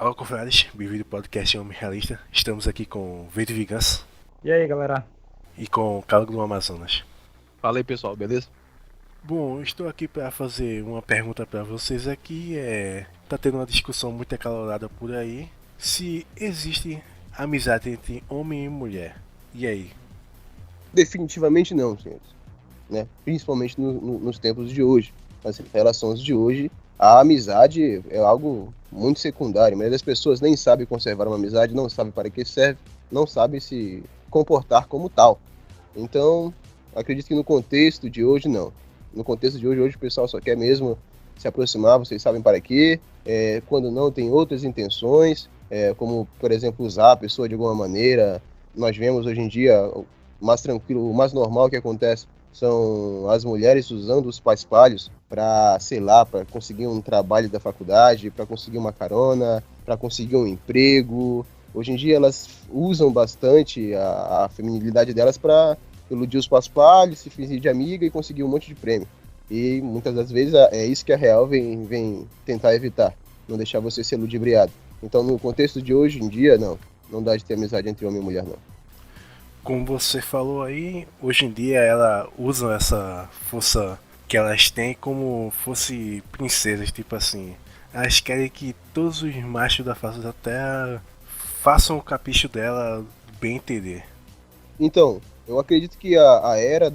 Olá, confrades, bem-vindo ao podcast Homem Realista. Estamos aqui com Vento e Vingança E aí, galera? e com o Cálico do Amazonas. Fala aí, pessoal, beleza? Bom, estou aqui para fazer uma pergunta para vocês aqui. Tá tendo uma discussão muito acalorada por aí se existe amizade entre homem e mulher. E aí? Definitivamente não, senhores. Né? Principalmente nos tempos de hoje. Nas relações de hoje, a amizade é algo muito secundário. A maioria das pessoas nem sabe conservar uma amizade, não sabe para que serve, não sabe se comportar como tal. Então, acredito que no contexto de hoje, não. No contexto de hoje o pessoal só quer mesmo se aproximar, vocês sabem para quê. Quando não, tem outras intenções, como, por exemplo, usar a pessoa de alguma maneira. Nós vemos hoje em dia o mais tranquilo, o mais normal que acontece são as mulheres usando os paspalhos para, sei lá, para conseguir um trabalho da faculdade, para conseguir uma carona, para conseguir um emprego. Hoje em dia elas usam bastante a feminilidade delas para iludir os paspalhos, se fingir de amiga e conseguir um monte de prêmio. E muitas das vezes é isso que a real vem tentar evitar, não deixar você ser ludibriado. Então, no contexto de hoje em dia, não dá de ter amizade entre homem e mulher, não. Como você falou aí, hoje em dia elas usam essa força que elas têm como fosse princesas, tipo assim. Elas querem que todos os machos da face da terra façam o capricho dela bem entender. Então, eu acredito que a era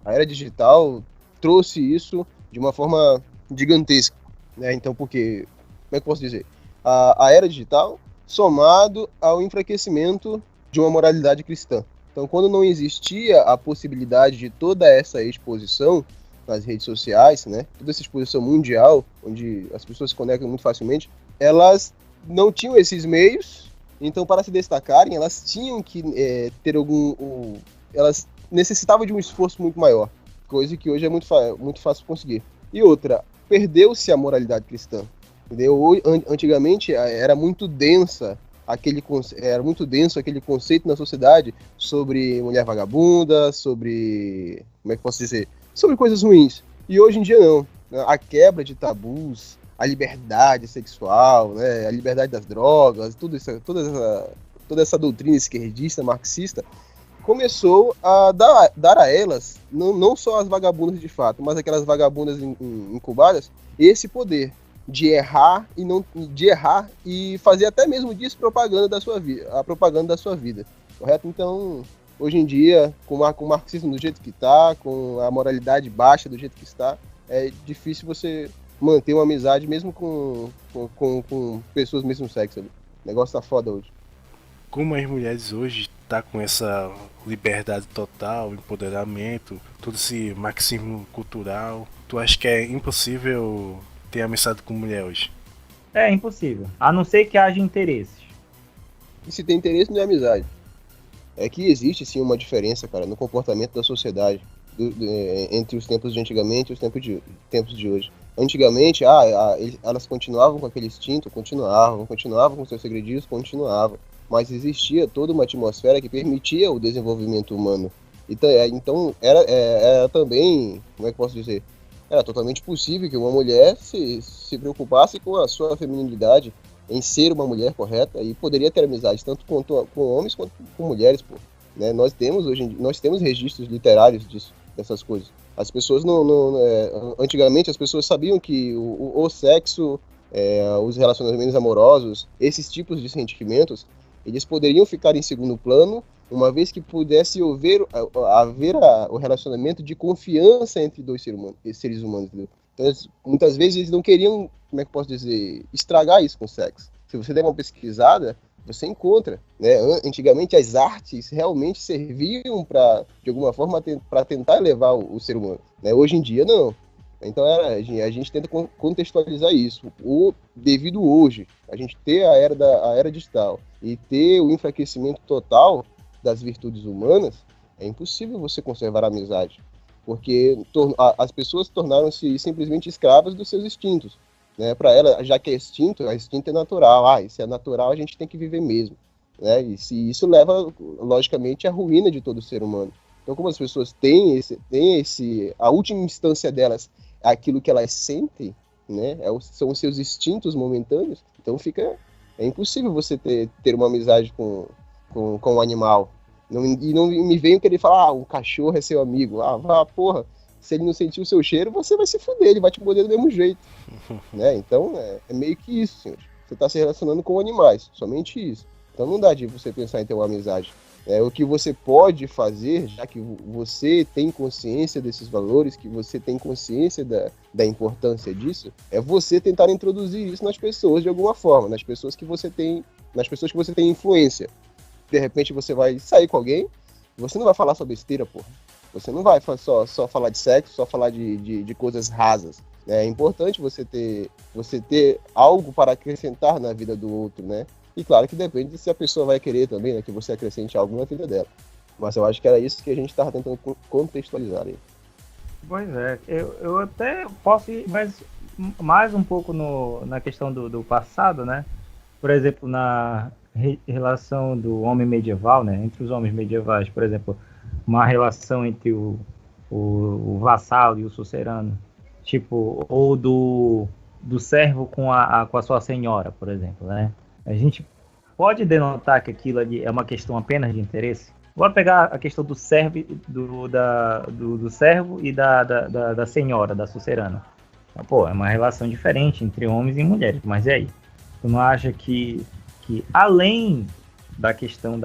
a era digital trouxe isso de uma forma gigantesca, né? Então, porque, como é que eu posso dizer? A era digital somado ao enfraquecimento de uma moralidade cristã. Então, quando não existia a possibilidade de toda essa exposição nas redes sociais, né? Toda essa exposição mundial, onde as pessoas se conectam muito facilmente, elas não tinham esses meios. Então, para se destacarem, elas tinham que ter elas necessitavam de um esforço muito maior, coisa que hoje é muito fácil conseguir. E outra, perdeu-se a moralidade cristã. Entendeu? Antigamente era muito era muito denso aquele conceito na sociedade sobre mulher vagabunda, sobre, como é que posso dizer, sobre coisas ruins. E hoje em dia não. A quebra de tabus, a liberdade sexual, né, a liberdade das drogas, toda essa doutrina esquerdista, marxista, começou a dar a elas, não só as vagabundas de fato, mas aquelas vagabundas incubadas, esse poder de errar e fazer até mesmo disso propaganda da sua vida, a propaganda da sua vida, correto? Então, hoje em dia, com o marxismo do jeito que está, com a moralidade baixa do jeito que está, é difícil você manter uma amizade mesmo com pessoas do mesmo sexo. O negócio tá foda hoje. Como as mulheres hoje tá com essa liberdade total, empoderamento, todo esse marxismo cultural, tu acha que é impossível ter amizade com mulher hoje? É impossível, a não ser que haja interesses. E se tem interesse, não é amizade. É que existe sim uma diferença, cara, no comportamento da sociedade entre os tempos de antigamente e os tempos de hoje. Antigamente, elas continuavam com aquele instinto, continuavam com seus segredinhos, continuavam. Mas existia toda uma atmosfera que permitia o desenvolvimento humano. Então era também, como é que eu posso dizer? Era totalmente possível que uma mulher se preocupasse com a sua feminilidade, em ser uma mulher correta, e poderia ter amizade tanto com homens quanto com mulheres, pô. Né? Nós temos registros literários dessas coisas. As pessoas antigamente as pessoas sabiam que o sexo, os relacionamentos amorosos, esses tipos de sentimentos, eles poderiam ficar em segundo plano, uma vez que pudesse haver o relacionamento de confiança entre dois seres humanos. Entendeu? Então, muitas vezes eles não queriam, como é que eu posso dizer, estragar isso com o sexo. Se você der uma pesquisada, você encontra. Né? Antigamente as artes realmente serviam de alguma forma, para tentar elevar o ser humano. Né? Hoje em dia, não. Então a gente tenta contextualizar isso. Devido hoje, a gente ter a era digital e ter o enfraquecimento total das virtudes humanas, é impossível você conservar a amizade. Porque as pessoas tornaram-se simplesmente escravas dos seus instintos. Né? Para ela, já que é instinto é natural. Isso é natural, a gente tem que viver mesmo. Né? E isso leva, logicamente, à ruína de todo ser humano. Então, como as pessoas têm a última instância delas, aquilo que elas sentem, né? São os seus instintos momentâneos. Então é impossível você ter uma amizade com um animal. E não me venham querer falar, o cachorro é seu amigo. Porra, se ele não sentir o seu cheiro, você vai se fuder, ele vai te morder do mesmo jeito. Né? Então, é meio que isso, senhores. Você está se relacionando com animais, somente isso. Então não dá de você pensar em ter uma amizade. O que você pode fazer, já que você tem consciência desses valores, que você tem consciência da importância disso, é você tentar introduzir isso nas pessoas de alguma forma, nas pessoas que você tem influência. De repente você vai sair com alguém, você não vai falar só besteira, porra. Você não vai só falar de sexo, só falar de coisas rasas. É importante você ter algo para acrescentar na vida do outro, né? E claro que depende se a pessoa vai querer também, né, que você acrescente algo na vida dela. Mas eu acho que era isso que a gente estava tentando contextualizar aí. Pois é, eu até posso ir mais um pouco na questão do passado, né? Por exemplo, na relação do homem medieval, né? Entre os homens medievais, por exemplo, uma relação entre o vassalo e o sucerano, tipo, ou do servo com a sua senhora, por exemplo, né? A gente pode denotar que aquilo ali é uma questão apenas de interesse? Vou pegar a questão do servo, do servo e da senhora, da sucerana. Pô, é uma relação diferente entre homens e mulheres, mas e aí? Tu não acha que além da questão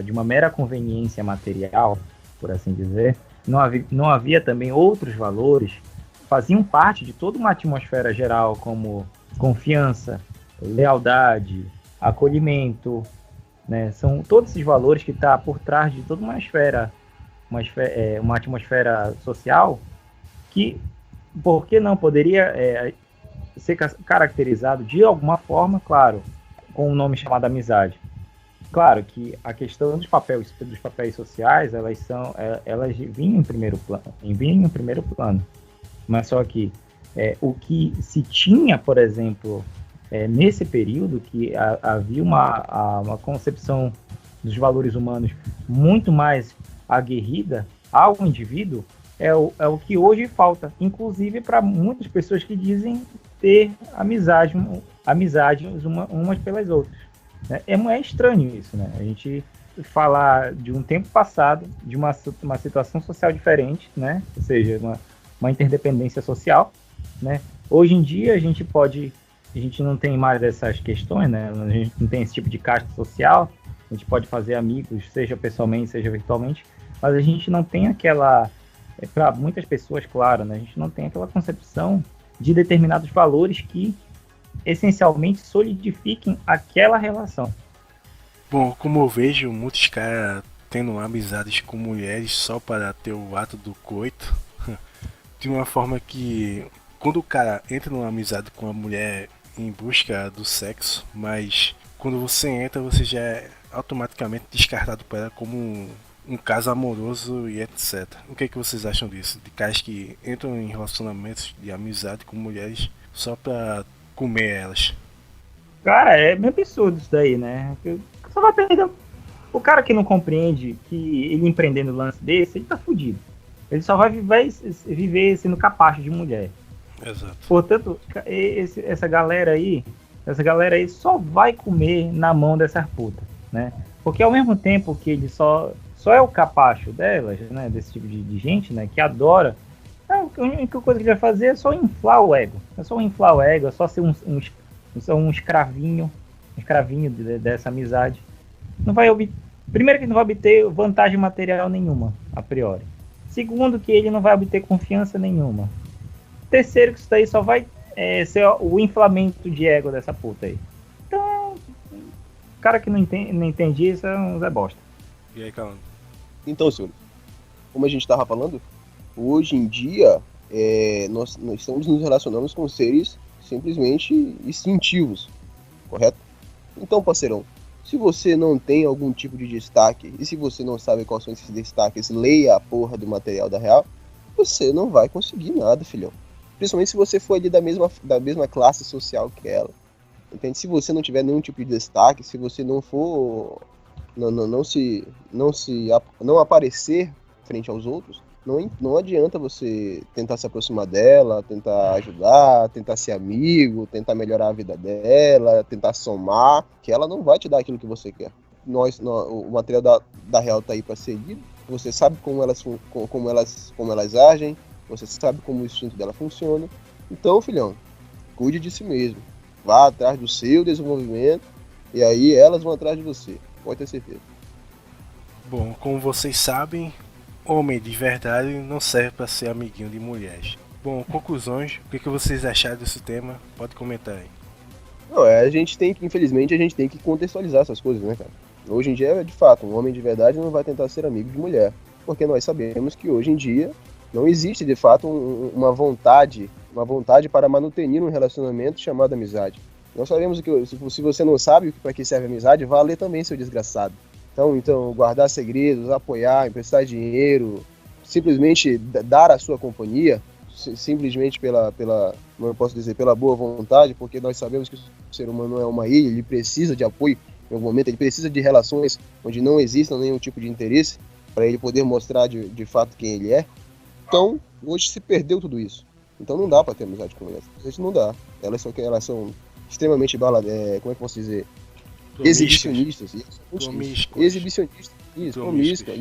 de uma mera conveniência material, por assim dizer, não havia também outros valores que faziam parte de toda uma atmosfera geral, como confiança, lealdade, acolhimento, né? São todos esses valores que estão por trás de toda uma atmosfera social que, por que não, poderia ser caracterizado de alguma forma, claro, com um nome chamado amizade. Claro que a questão dos papéis sociais, elas vinham em primeiro plano, mas só que o que se tinha, por exemplo, nesse período, que havia uma concepção dos valores humanos muito mais aguerrida ao indivíduo, é o que hoje falta, inclusive para muitas pessoas que dizem ter amizades umas pelas outras. Né? É estranho isso, né? A gente falar de um tempo passado, de uma situação social diferente, né? Ou seja, uma interdependência social, né? Hoje em dia a gente não tem mais essas questões, né? A gente não tem esse tipo de casta social, a gente pode fazer amigos, seja pessoalmente, seja virtualmente, mas a gente não tem aquela, para muitas pessoas, claro, né? A gente não tem aquela concepção de determinados valores que essencialmente solidifiquem aquela relação. Bom, como eu vejo muitos caras tendo amizades com mulheres só para ter o ato do coito, de uma forma que quando o cara entra numa amizade com uma mulher em busca do sexo, mas quando você entra, você já é automaticamente descartado por ela como um caso amoroso e etc. O que vocês acham disso? De caras que entram em relacionamentos de amizade com mulheres só pra comer elas? Cara, é meio absurdo isso daí, né? Só vai perder. O cara que não compreende que ele empreendendo um lance desse, ele tá fudido. Ele só vai viver sendo capacho de mulher. Exato. Portanto, essa galera aí só vai comer na mão dessas putas, né? Porque ao mesmo tempo que ele só é o capacho delas, né? Desse tipo de gente, né? Que adora. A única coisa que ele vai fazer é só inflar o ego. É só ser um escravinho dessa amizade. Primeiro que ele não vai obter vantagem material nenhuma, a priori. Segundo que ele não vai obter confiança nenhuma. Terceiro que isso daí só vai ser o inflamento de ego dessa puta aí. Então, o cara que não entende isso é um Zé Bosta. E aí, Calando? Então, senhor, como a gente estava falando, hoje em dia nós estamos nos relacionando com seres simplesmente instintivos, correto? Então, parceirão, se você não tem algum tipo de destaque, e se você não sabe quais são esses destaques, leia a porra do material da Real, você não vai conseguir nada, filhão. Principalmente se você for ali da mesma classe social que ela. Entende? Se você não tiver nenhum tipo de destaque, se você não for não aparecer frente aos outros, Não adianta você tentar se aproximar dela, tentar ajudar, tentar ser amigo, tentar melhorar a vida dela, tentar somar, que ela não vai te dar aquilo que você quer. O material da Real tá aí para ser lido. Você sabe como elas agem, você sabe como o instinto dela funciona. Então, filhão, cuide de si mesmo. Vá atrás do seu desenvolvimento e aí elas vão atrás de você. Pode ter certeza. Bom, como vocês sabem, homem de verdade não serve para ser amiguinho de mulheres. Bom, conclusões, o que vocês acharam desse tema? Pode comentar aí. Não, infelizmente, a gente tem que contextualizar essas coisas, né, cara? Hoje em dia, de fato, um homem de verdade não vai tentar ser amigo de mulher, porque nós sabemos que hoje em dia não existe, de fato, uma vontade para manutenir um relacionamento chamado amizade. Nós sabemos que, se você não sabe para que serve a amizade, vá ler também, seu desgraçado. Então, guardar segredos, apoiar, emprestar dinheiro, simplesmente dar a sua companhia, simplesmente como eu posso dizer, pela boa vontade, porque nós sabemos que o ser humano não é uma ilha, ele precisa de apoio em algum momento, ele precisa de relações onde não exista nenhum tipo de interesse, para ele poder mostrar de fato quem ele é. Então, hoje se perdeu tudo isso. Então não dá para ter amizade com elas. A gente não dá. Elas são extremamente como é que eu posso dizer? Exibicionistas. Exibicionistas. Isso, promíscuas.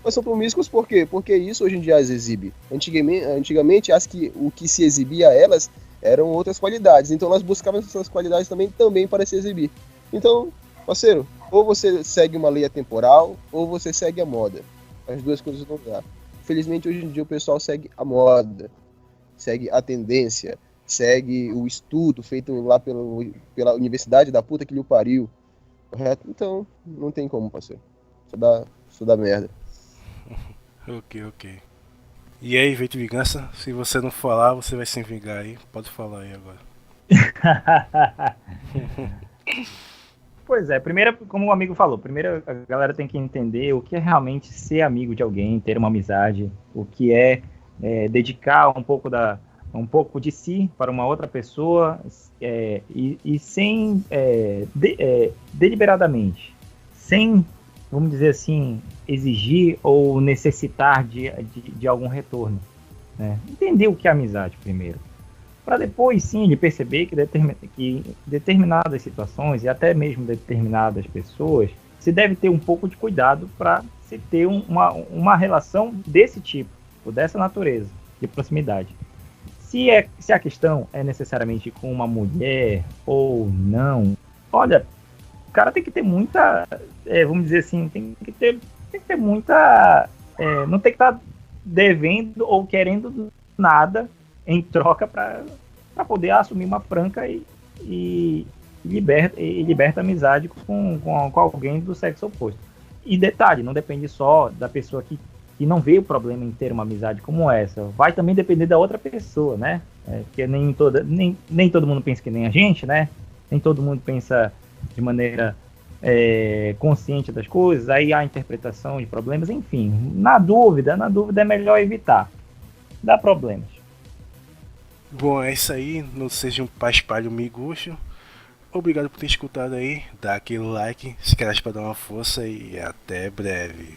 Mas são promíscuas por quê? Porque isso hoje em dia as exibe. Antigamente o que se exibia a elas eram outras qualidades. Então elas buscavam essas qualidades também para se exibir. Então, parceiro, ou você segue uma lei atemporal, ou você segue a moda. As duas coisas não dá. Infelizmente, hoje em dia o pessoal segue a moda, segue a tendência, segue o estudo feito lá pela universidade da puta que lhe pariu. Correto? Então, não tem como, parceiro. Só dá merda. Ok. E aí, Veio de Vingança, se você não falar, você vai se vingar aí. Pode falar aí agora. Pois é, primeiro, como o amigo falou, primeiro a galera tem que entender o que é realmente ser amigo de alguém, ter uma amizade, o que é dedicar um pouco de si para uma outra pessoa e sem deliberadamente, sem, vamos dizer assim, exigir ou necessitar de algum retorno, né? Entender o que é amizade primeiro, para depois sim ele perceber que determinadas situações e até mesmo determinadas pessoas se deve ter um pouco de cuidado para se ter uma relação desse tipo, ou dessa natureza, de proximidade. Se a questão é necessariamente com uma mulher ou não, olha, o cara tem que ter muita, vamos dizer assim, tem que ter muita, não tem que estar devendo ou querendo nada em troca para poder assumir uma franca e liberta a amizade com alguém do sexo oposto. E detalhe, não depende só da pessoa que não vê o problema em ter uma amizade como essa. Vai também depender da outra pessoa, né? Porque nem todo mundo pensa que nem a gente, né? Nem todo mundo pensa de maneira consciente das coisas. Aí há interpretação de problemas, enfim. Na dúvida é melhor evitar. Dá problemas. Bom, é isso aí. Não seja um paspalho miguxo. Obrigado por ter escutado aí. Dá aquele like, se inscreve para dar uma força e até breve.